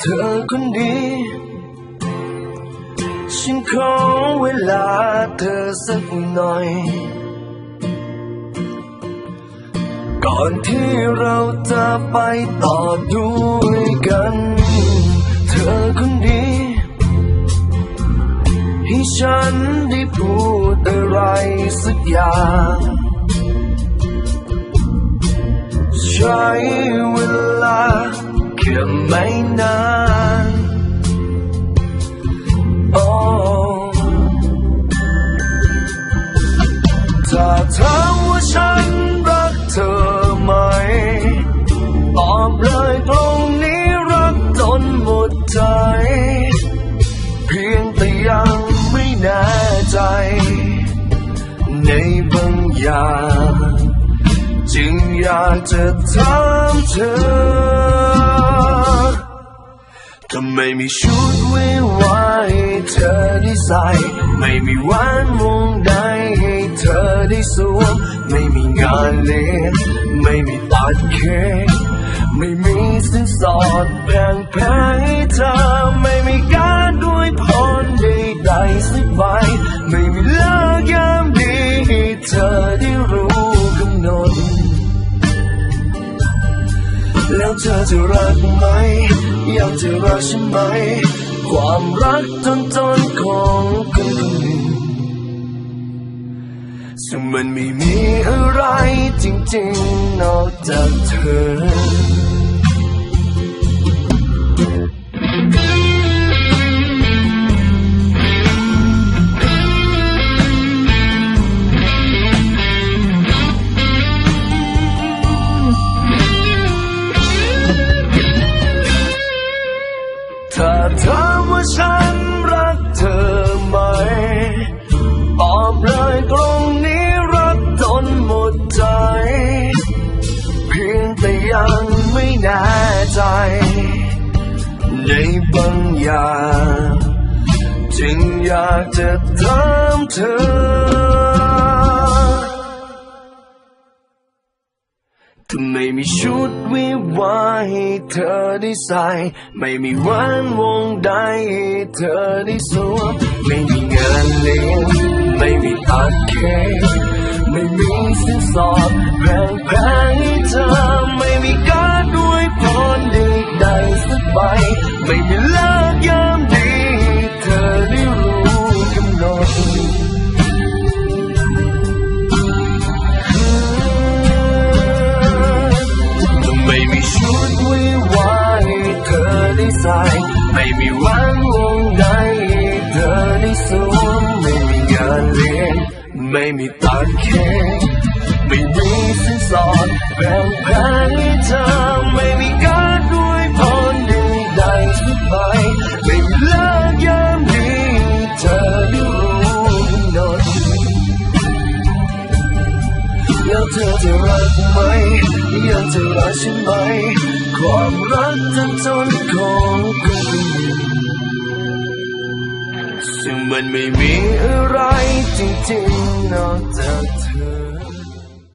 เธอคนนี้ฉันขอเวลาเธอสักหน่อยก่อนที่เราจะไปต่อด้วยกันเธอคนนี้ให้ฉันได้พูดอะไรสักอย่างใช้เวลาแค่ไม่นานถ้าถามว่าฉันรักเธอไหมตอบเลยตรงนี้รักจนหมดใจเพียงแต่ยังไม่แน่ใจในบางอย่างจึงอยากจะถามเธอทำไมมีชุดวิวาให้เธอได้ใส่ไม่มีแหวนวงใดให้เธอได้สวมไม่มีงานเลี้ยงไม่มีตัดเค้กไม่มีสินสอดแพงให้เธอไม่มีการด้วยพรใดๆสักใบไม่มีเลิกยามดีให้เธอได้รู้กำหนดแล้วเธอจะรักไหมอยากจะรักฉันไหมความรักจนของคนคนหนึ่งซึ่งมันไม่มีอะไรจริงๆนอกจากเธอถ้าถามว่าฉันรักเธอไหมตอบเลยตรงนี้รักจนหมดใจเพียงแต่ยังไม่แน่ใจในบางอย่างจึงอยากจะถามเธอทำไมมีชุดวิวาให้เธอได้ใส่ไม่มีแหวนวงใดให้เธอได้สวมไม่มีงานเลี้ยงไม่มีตัดเค้กไม่มีสินสอดแพงให้เธอไม่มีการด้วยพรใดๆสักใบไม่มีเลิกยามดีให้เธอได้รู้กำหนดไม่มีชุดวิวาให้เธอได้ใส่ไม่มีแหวนวงใดให้เธอได้สวมไม่มีงานเลี้ยงไม่มีตัดเค้กไม่มีสินสอดแพงให้เธอไม่มีการด้วยพรใดๆสักใบไม่มีเลิกยามดีเธอได้รู้กำหนดแล้วเธอจะรักไหมอยากจะรักฉันไหมความรักจนของคนหนึ่งซึ่งมันไม่มีอะไรจริงๆนอกจากเธอ